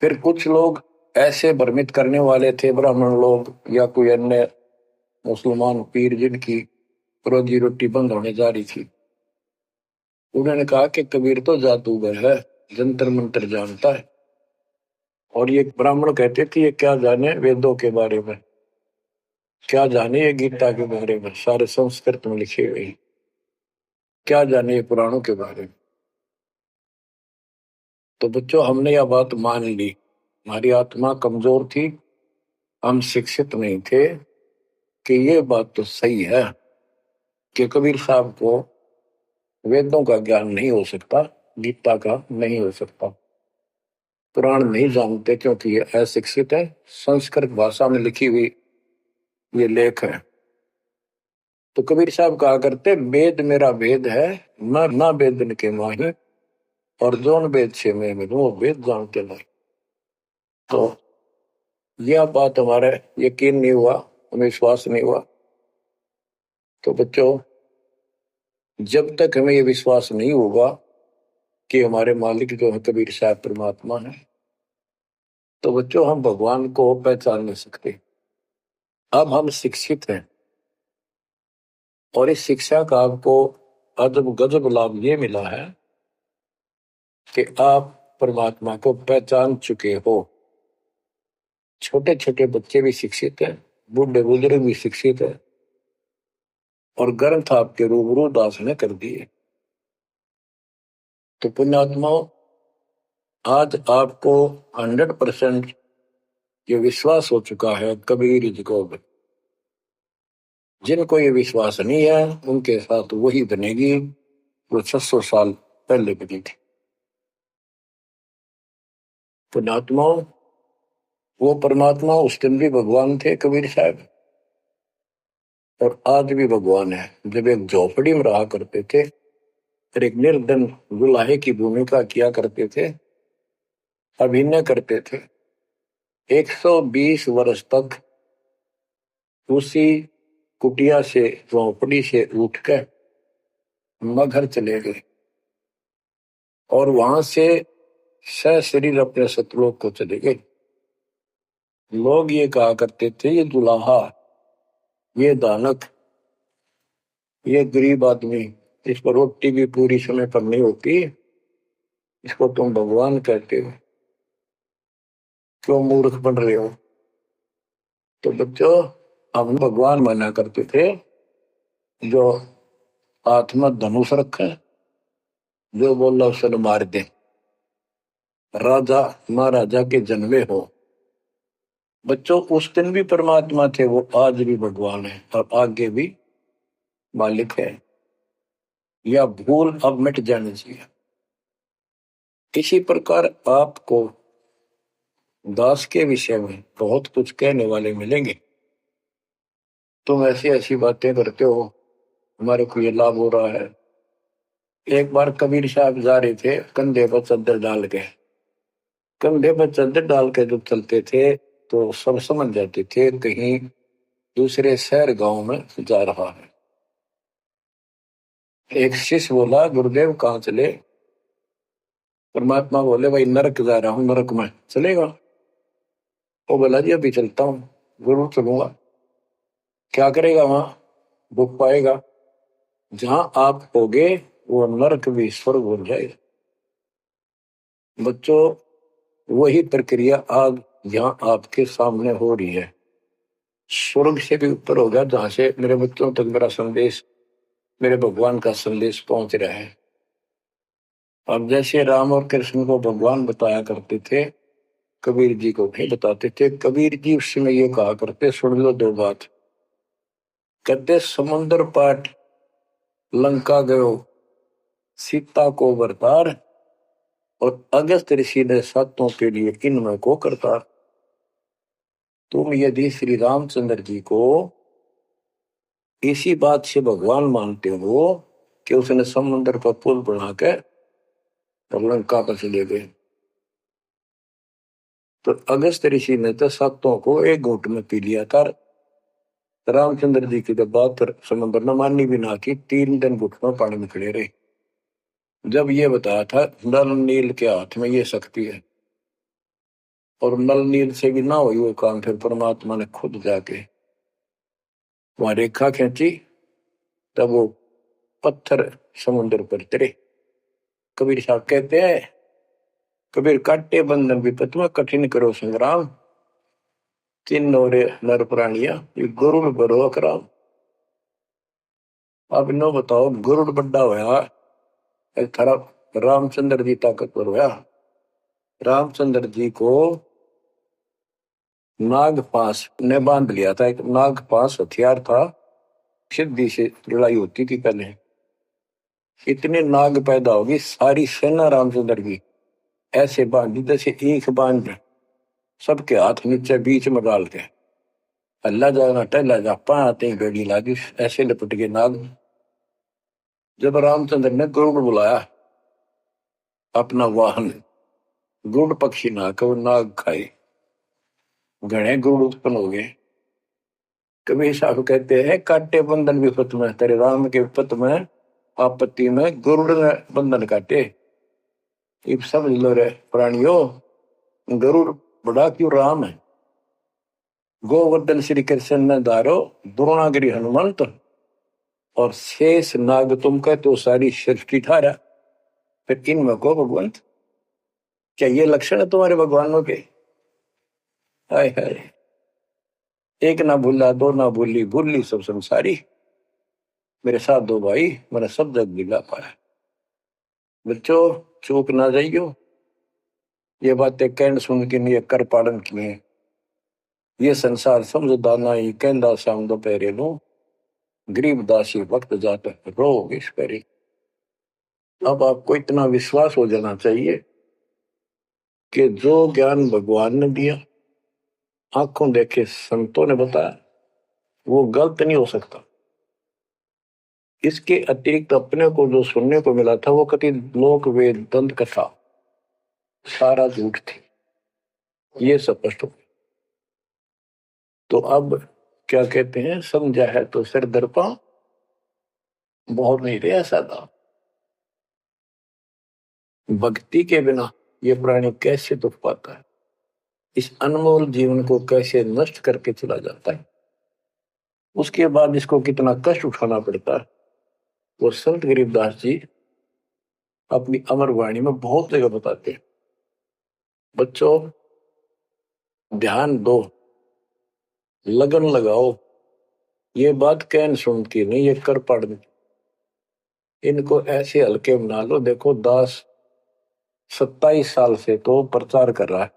फिर कुछ लोग ऐसे भ्रमित करने वाले थे, ब्राह्मण लोग या कोई अन्य मुसलमान पीर जिनकी रोजी रोटी बंद होने जा रही थी, उन्होंने कहा कि कबीर तो जादूगर है, जंतर मंत्र जानता है। और ये ब्राह्मण कहते थे ये क्या जाने वेदों के बारे में, क्या जाने ये गीता के बारे में, सारे संस्कृत में लिखे हुए, क्या जाने ये पुराणों के बारे में। तो बच्चों, हमने यह बात मान ली, हमारी आत्मा कमजोर थी, हम शिक्षित नहीं थे कि ये बात तो सही है कि कबीर साहब को वेदों का ज्ञान नहीं हो सकता, गीता का नहीं हो सकता, पुराण नहीं जानते क्योंकि ये अशिक्षित है, संस्कृत भाषा में लिखी हुई ये लेख है। तो कबीर साहब कहा करते वेद मेरा वेद है, ना वेदन के माही, और जोन वेद से मैं मिलूं वो वेद जानते नहीं। तो यह बात हमारे यकीन नहीं हुआ, हमें विश्वास नहीं हुआ। तो बच्चों, जब तक हमें यह विश्वास नहीं होगा कि हमारे मालिक जो है कबीर साहब परमात्मा है, तो बच्चों हम भगवान को पहचान नहीं सकते। अब हम शिक्षित हैं और इस शिक्षा का आपको अजब गजब लाभ ये मिला है कि आप परमात्मा को पहचान चुके हो। छोटे छोटे बच्चे भी शिक्षित हैं, बूढ़े बुजुर्ग भी शिक्षित है, और ग्रंथ आपके रूबरू दास ने कर दिए। तो पुण्यात्माओं, आज आपको 100% ये विश्वास हो चुका है कबीर जी को। जिनको ये विश्वास नहीं है उनके साथ वही बनेगी जो 600 साल पहले बनी थी। पुण्यात्माओं, वो परमात्मा उस दिन भी भगवान थे कबीर साहब, और आज भी भगवान है। जब एक झोपड़ी में रहा करते थे और एक निर्धन दुल्हे की भूमिका किया करते थे, अभिनय करते थे, 120 वर्ष तक उसी कुटिया से, झोपड़ी से उठकर मगहर चले गए और वहां से सशरीर अपने सतलोक को चले गए। लोग ये कहा करते थे ये दुल्हा, ये दानक, ये गरीब आदमी, इसको रोटी भी पूरी समय पर नहीं होती, इसको तुम भगवान कहते हो, क्यों मूर्ख बन रहे हो। तो बच्चों, हम भगवान माना करते थे जो हाथ में धनुष रखे, जो बोला उसे मार दे, राजा महाराजा के जन्मे हो। बच्चों, उस दिन भी परमात्मा थे, वो आज भी भगवान है और आगे भी मालिक है। या भूल अब मिट जानी चाहिए। इसी प्रकार आपको दास के विषय में बहुत कुछ कहने वाले मिलेंगे। तुम ऐसी ऐसी बातें करते हो, हमारे को ये लाभ हो रहा है। एक बार कबीर साहब जा रहे थे कंधे पर चादर डाल के, कंधे पर चादर डाल के जब चलते थे तो सब समझ जाते थे कहीं दूसरे शहर गांव में जा रहा है। एक शिष्य बोला, गुरुदेव कहाँ चले? परमात्मा बोले, भाई नरक जा रहा हूं, नरक में चलेगा? वो बोला, जी अभी चलता हूँ, जरूर चलूंगा। क्या करेगा वहां? भूख पाएगा। जहां आप होगे वो नरक भी स्वर्ग हो जाएगा। बच्चों, वही प्रक्रिया आज यहाँ आपके सामने हो रही है। स्वर्ग से भी ऊपर हो गया, जहां से मेरे बच्चों तक मेरा संदेश, मेरे भगवान का संदेश पहुंच रहा है। अब जैसे राम और कृष्ण को भगवान बताया करते थे, कबीर जी को भी बताते थे। कबीर जी उस समय ये कहा करते, सुन लो दो बात। कहते, समुद्र पाट लंका गयो, सीता को बरतार, और अगस्त ऋषि ने सातों के लिए इनमें को करतार। तुम यदि श्री रामचंद्र जी को इसी बात से भगवान मानते हो कि उसने समुद्र पर पुल बना के और लंका पर चले गए, तो अगस्त ऋषि ने तो सातों को एक घूंट में पी लिया था। रामचंद्र जी की जब बात समुद्र ने माननी भी ना की, 3 दिन घुटनों पानी में खड़े रहे। जब ये बताया था नल नील के हाथ में ये शक्ति है, और नल नील से भी ना हुई वो काम, फिर परमात्मा ने खुद जाके वहां रेखा खींची, तब वो पत्थर समुद्र पर गिरे। कबीर साहब कहते हैं, कबीर काटे बंधन विपत में कठिन करो संग्राम, तीन नौरे नर प्राणिया ये गरुड़ बरो अकराम। अब इनो बताओ, गरुड़ बड्डा होया, थारा रामचंद्र जी ताकतवर होया। रामचंद्र जी को नागपाश ने बांध लिया था। एक नागपाश हथियार था, सिद्धि से लड़ाई होती थी पहले। इतने नाग पैदा होगी, सारी सेना रामचंद्र की ऐसे बांधी जैसे एक बांध, सबके हाथ नीचे बीच में डाल के अल्लाह जाना टहला जा पाते ही बेड़ी लागी, ऐसे लपट के नाग। जब रामचंद्र ने गरुड़ बुलाया अपना वाहन, गरुड़ पक्षी ना को नाग खाए, घने गरुड़ उत्पन्न हो गए। कबीर साहब कहते हैं, काटे बंधन विपत में, तेरे राम के विपत में आपत्ति में गरुड़ ने बंधन काटे। इब समझ लो रे प्राणियों, गरुड़ बड़ा क्यों राम है। गोवर्धन श्री कृष्ण ने धारो, द्रोणागिरी हनुमंत, और शेष नाग तुम कहते हो सारी सृष्टि थारा, फिर इनमें को भगवंत। क्या ये लक्षण है तुम्हारे भगवानों के? हाय हाय, एक ना भूला दो ना भूली, भूली सब संसारी, मेरे साथ दो भाई मैंने सब जग दिला पाया। बच्चों, चूक ना जाइयो, ये बातें कहन सुन के नहीं कर पालन किए। ये संसार समझदाना ही कहता शाम दोपहरे नो, गरीब दासी वक्त जाता रोग इस परे। अब आपको इतना विश्वास हो जाना चाहिए कि जो ज्ञान भगवान ने दिया, आंखों देखे संतों ने बताया, वो गलत नहीं हो सकता। इसके अतिरिक्त अपने को जो सुनने को मिला था वो कति लोक वेद दंत कथा सारा झूठ थी, ये स्पष्ट हो। तो अब क्या कहते हैं, समझा है तो सिर दर्पा, बहुत नहीं रहा सादा। भक्ति के बिना ये प्राणी कैसे दुख पाता है, इस अनमोल जीवन को कैसे नष्ट करके चला जाता है, उसके बाद इसको कितना कष्ट उठाना पड़ता है, वो संत गरीबदास जी अपनी अमर वाणी में बहुत जगह बताते हैं। बच्चों, ध्यान दो, लगन लगाओ, ये बात कहन सुन की नहीं, ये कर पढ़। इनको ऐसे हल्के बना लो। देखो, दास 27 साल से तो प्रचार कर रहा है,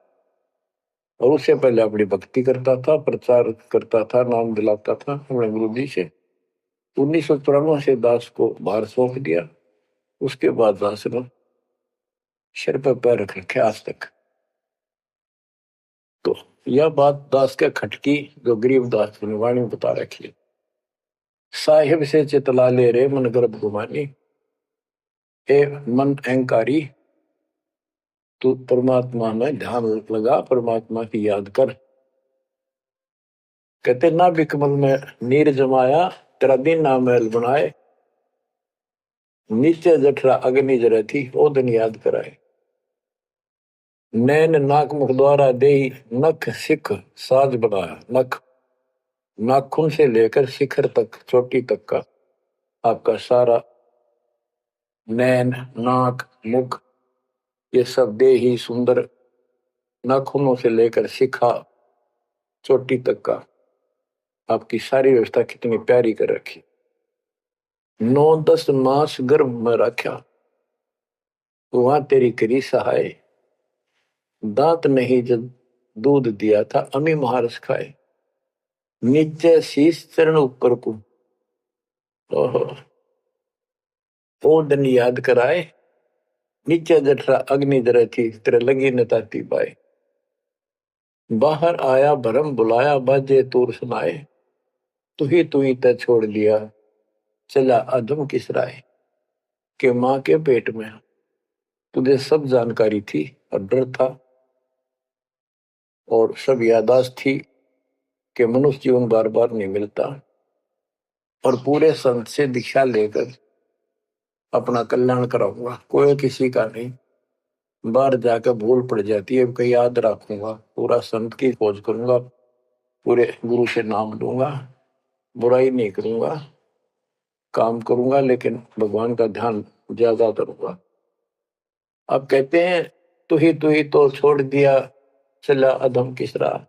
और उससे पहले अपनी भक्ति करता था, प्रचार करता था, नाम दिलाता था अपने गुरु जी से। 1994 से दास को बाहर सौंप दिया। उसके बाद दास ने सिर पर पैर रख रखे आज तक। तो यह बात दास के खटकी जो गरीब दास की वाणी बता रखी। साहिब से चितला ले रे मन गर्भ गुमानी, ए मन अहंकारी तू परमात्मा में ध्यान लगा, परमात्मा की याद कर। कहते ना बिकमल में नीर जमाया, तेरा दिन ना महल बनाए, नीचे जठरा अग्नि जरे थी ओ दिन याद कराए। नैन नाक मुख द्वारा दे नख सिख साज बनाया। नख नाखून से लेकर शिखर तक, चोटी तक का आपका सारा नैन नाक मुख ये सब दे ही सुंदर, नाखूनों से लेकर शिखा चोटी तक का आपकी सारी व्यवस्था कितनी प्यारी कर रखी। 9-10 मास गर्भ में रखा, वहां तेरी करी सहाय, दांत नहीं जब दूध दिया था अमी महारस खाए। नीचे शीश चरण ऊपर को, ओहो ओ दिन याद कराए, नीचे जठरा अग्नि जरे थी तेरे लगी न ताती पाए। बाहर आया भरम बुलाया बाजे तूर सुनाए, तू ही तय छोड़ दिया चला अधम किस राय। के माँ के पेट में तुझे सब जानकारी थी और डर था और सब यादाश्त थी कि मनुष्य जीवन बार बार नहीं मिलता, और पूरे संत से दीक्षा लेकर अपना कल्याण कराऊंगा, कोई किसी का नहीं। बाहर जाकर भूल पड़ जाती है, कहीं याद रखूंगा, पूरा संत की खोज करूंगा, पूरे गुरु से नाम लूंगा, बुराई नहीं करूंगा, काम करूंगा, लेकिन भगवान का ध्यान ज्यादा करूंगा। अब कहते हैं तू ही तो छोड़ दिया चला अधम किस राह।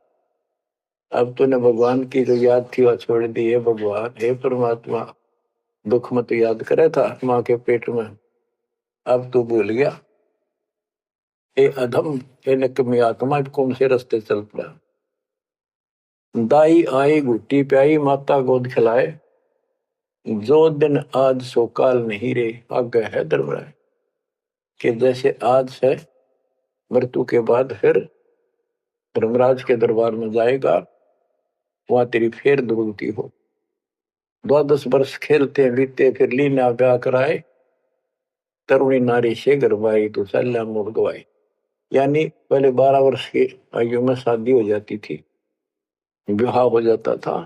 अब तूने भगवान की जो याद थी वह छोड़ दी है। भगवान हे परमात्मा, दुख मत याद करे था माँ के पेट में, अब तू भूल गया। ए अधम ए निकम्मी आत्मा, कौन से रास्ते चल पड़ा। दाई आई घुट्टी प्याई माता गोद खिलाए, जो दिन आज सो काल नहीं रे आगे है दरबार। कि जैसे आज है मृत्यु के बाद फिर धर्मराज के दरबार में जाएगा, वहां तेरी फिर दुर्गति हो। 12 वर्ष खेलते बीते फिर लीना ब्याह कराए, तरुणी नारी से गरबाई तो सल्ला मोड़ गवाई। यानी पहले 12 वर्ष की आयु में शादी हो जाती थी, विवाह हो जाता था।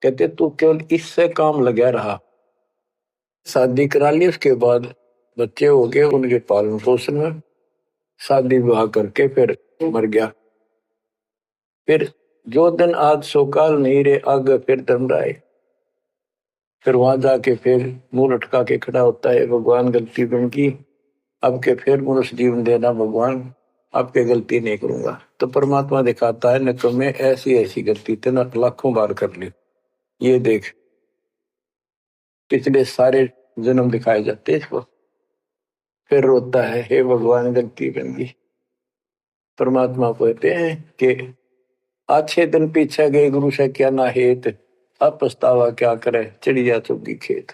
कहते तू केवल इससे काम लगा रहा, शादी करा ली, उसके बाद बच्चे हो गए, उनके पालन पोषण में शादी विवाह करके फिर मर गया। फिर जो दिन आज सोकाल नहीं रे आगे फिर धर्मराय। फिर वहां जाके फिर मुंह लटका के खड़ा होता है, भगवान गलती बन की, अब के फिर मनुष्य जीवन देना भगवान, आपके गलती नहीं करूंगा। तो परमात्मा दिखाता है न तुम्हें ऐसी ऐसी गलती तेना लाखों बार कर ली, ये देख पिछले सारे जन्म दिखाए जाते इसको। फिर रोता है हे भगवान गलती बन गई। परमात्मा कहते हैं कि अच्छे दिन पीछे गए गुरु से क्या ना हेत, अब पछतावा क्या करे चिड़िया चुगी खेत।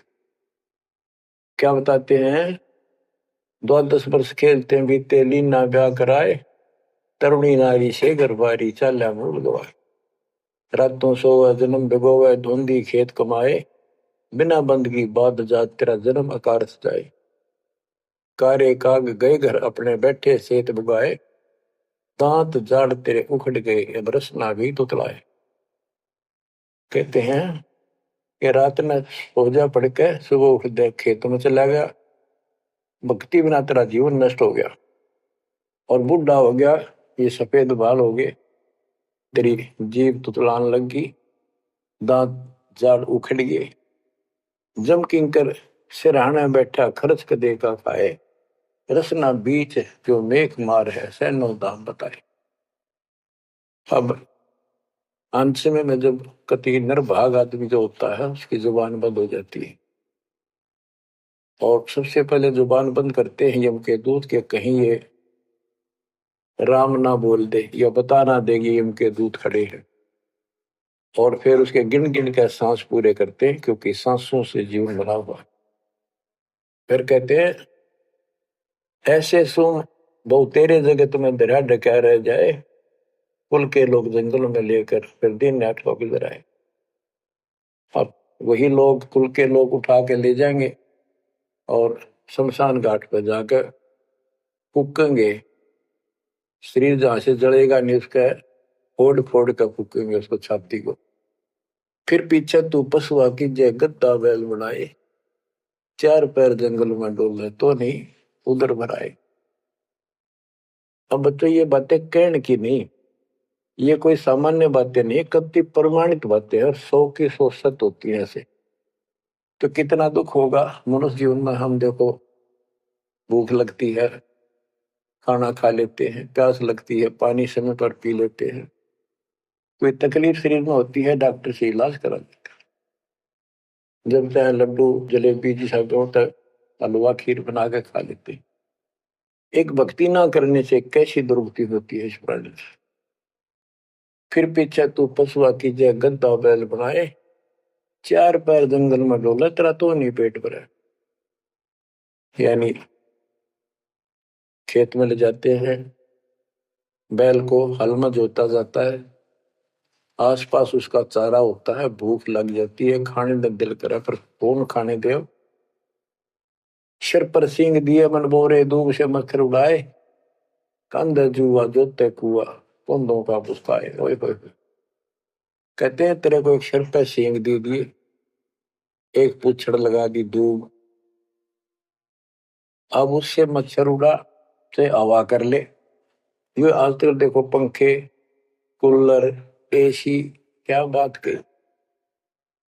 क्या बताते हैं 12 वर्ष खेलते बीते लीना ब्याह कराए, तरुणी नारी से गरबारी चाल्या मूल गवाए। रातों सोवे जन्म भिगोवे धुंधी खेत कमाए, बिना बंदगी बाद जात तेरा जन्म अकारस जाए। कारे काग गए घर अपने बैठे सेत बुगाए, दांत जाड़ तेरे उखड़ गए अब रसना भी तुतलाए। कहते हैं कि रात में सोजा पड़ के सुबह उठ दे खेतों में चला गया, भक्ति बिना तेरा जीवन नष्ट हो गया, और बूढ़ा हो गया, ये सफेद बाल हो गए, तेरी जीभ तुतलान लग गई, दांत जाड़ उखड़ गए। जम किंकर सिरहाने बैठा खर्च के देखा खाए, रसना बीच जो मेघ मार है सैनो दाम बताए। अब अंत में जब कति निर्भाग आदमी जो होता है उसकी जुबान बंद हो जाती है, और सबसे पहले जुबान बंद करते हैं यम के दूत के, कहीं ये राम ना बोल दे या बता ना देगी यम के दूत खड़े हैं। और फिर उसके गिन गिन के सांस पूरे करते हैं, क्योंकि सांसों से जीवन बना हुआ है। फिर कहते हैं ऐसे सुन बहु तेरे जगत में दरिया ढका रह जाए, कुल के लोग जंगलों में लेकर फिर दिन रात को गुजर आए। अब वही लोग कुल के लोग उठा के ले जाएंगे और शमशान घाट पर जाकर फूकेंगे। शरीर जहां से जलेगा नहीं उसका फोड़ फोड़ कर फूकेंगे उसको, छाती को। फिर पीछे तू पशुआ की जय गद्दा बैल बनाए, चार पैर जंगल में डोले तो नहीं उधर भराए। अब बच्चों ये बातें कहने की नहीं, ये कोई सामान्य बातें नहीं, कति प्रमाणित बातें हैं, 100 की 100 सत्य होती है ऐसे। तो कितना दुख होगा मनुष्य जीवन में। हम देखो भूख लगती है, खाना खा लेते हैं, प्यास लगती है, पानी समय पर पी लेते हैं, कोई तकलीफ शरीर में होती है, डॉक्टर से इलाज करा लेते हैं। जब चाहे लड्डू जलेबी जी सब होता है, हलवा खीर बना के खा लेते हैं। एक भक्ति ना करने से कैसी दुर्गति होती है इस प्राणी से। फिर पीछे तू पशुआ की जय गद्दा बैल बनाए, चार पैर जंगल में डोला तेरा तो नहीं पेट भरा। यानी खेत में ले जाते हैं, बैल को हल में जोता जाता है, आसपास उसका चारा होता है, भूख लग जाती है, खाने का दिल करे पर कौन खाने दे। सिर पर सींग दिए मन बोरे, दूब से मच्छर उड़ाए, कंध जुआ जोते कुआ, कुंदों का पुस्ताए। ओए होए, कहते हैं तेरे को एक सिर पर सींग दे दिए, एक पूछड़ लगा दी दूब, अब उससे मच्छर उड़ा से हवा कर ले। ये आज तक देखो पंखे कूलर एसी, क्या बात कही।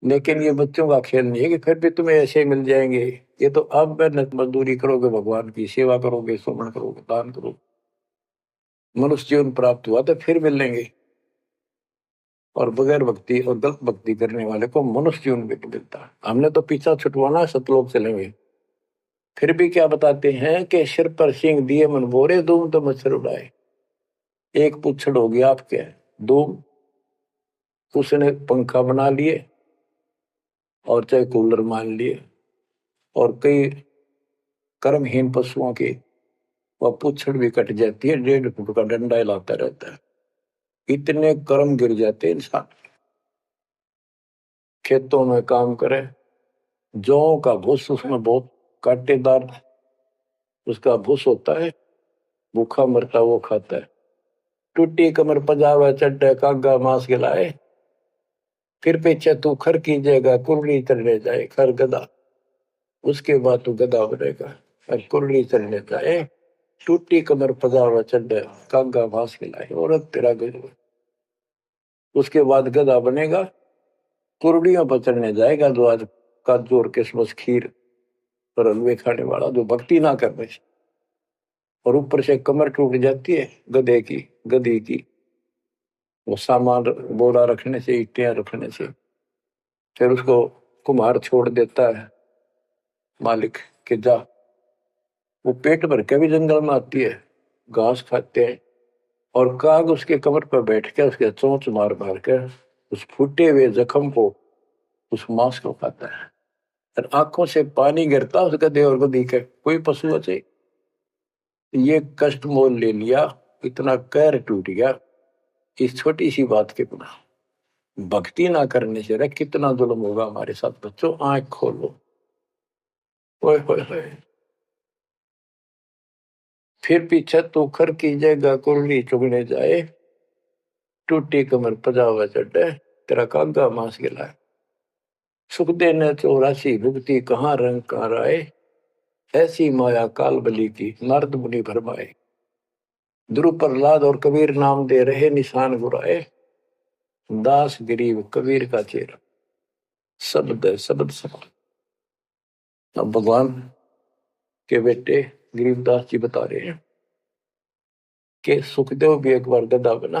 लेकिन ये बच्चों का खेल नहीं है कि फिर भी तुम्हें ऐसे मिल जाएंगे। ये तो अब मेहनत मजदूरी करोगे, भगवान की सेवा करोगे, सुमन करोगे, दान करोगे, मनुष्य जीवन प्राप्त हुआ तो फिर मिलेंगे। और बगैर भक्ति और गलत भक्ति करने वाले को मनुष्य जीवन भी नहीं मिलता। हमने तो पीछा छुटवाना, सतलोक चलेंगे। फिर भी क्या बताते हैं कि सिर पर सिंह दिए मन बोरे, दूम तो मच्छर उड़ाए। एक पुच्छड़ हो गया आपके दूम, उसने पंखा बना लिए और चाहे कूलर मान लिए, और कई कर्महीन पशुओं की वह पुच्छड़ भी कट जाती है, 1.5 फुट का डंडा हिलाता रहता है। इतने कर्म गिर जाते इंसान। खेतों में काम करे, जौ का भूस उसमें बहुत कांटेदार उसका भूस होता है, भूखा मरता वो खाता है। टूटी कमर पजावा चड्डे कागा मांस गिलाए, फिर पीछे तू खर कीजिएगा कुर्री चढ़ने जाए। खर गधा, उसके बाद तू गधा बनेगा और कुर्री चढ़ने जाए। टूटी कमर पजावा चड्डे कागा मांस गिलाए, और तेरा गधा। उसके बाद गधा बनेगा, कुर्डियों पर चढ़ने जाएगा, जो आज काजू और किशमिश खीर और हलवे खाने वाला, जो भक्ति ना करने से। और ऊपर से कमर टूट जाती है गधे की, गधी की, वो सामान बोरा रखने से, ईटियां रखने से। फिर उसको कुम्हार छोड़ देता है मालिक के जा। वो पेट भर के भी जंगल में आती है, घास खाते हैं, और काग उसके कमर पर बैठ के उसके चोंच मार मार कर उस फूटे हुए जख्म को, उस मांस को खाता है। और आंखों से पानी गिरता उस गधे और गधी के। कोई पशु बचे, ये कष्ट मोल ले लिया, इतना कहर टूट गया इस छोटी सी बात के बिना। भक्ति ना करने से रे कितना जुल्म होगा हमारे साथ। बच्चों आंख खोलो। ओए होए होए। फिर पीछे तो खर की जगह कुर्ली चुगने जाए, टूटी कमर पजावा चढ़े, तेरा कागा मांस गिलाए। सुख देने 84 भुगती, कहाँ रंग कहाँ राय, ऐसी माया काल बली की, नारद मुनि भरमाए। ध्रुव प्रहलाद और कबीर नाम दे रहे निशान गुराए, दास गरीब कबीर का चेहरा। शब्द है, शब्द शब्द। अब भगवान के बेटे गरीबदास जी बता रहे हैं कि सुखदेव भी एक बार गधा बना,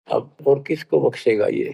अब और किसको बख्शेगा ये।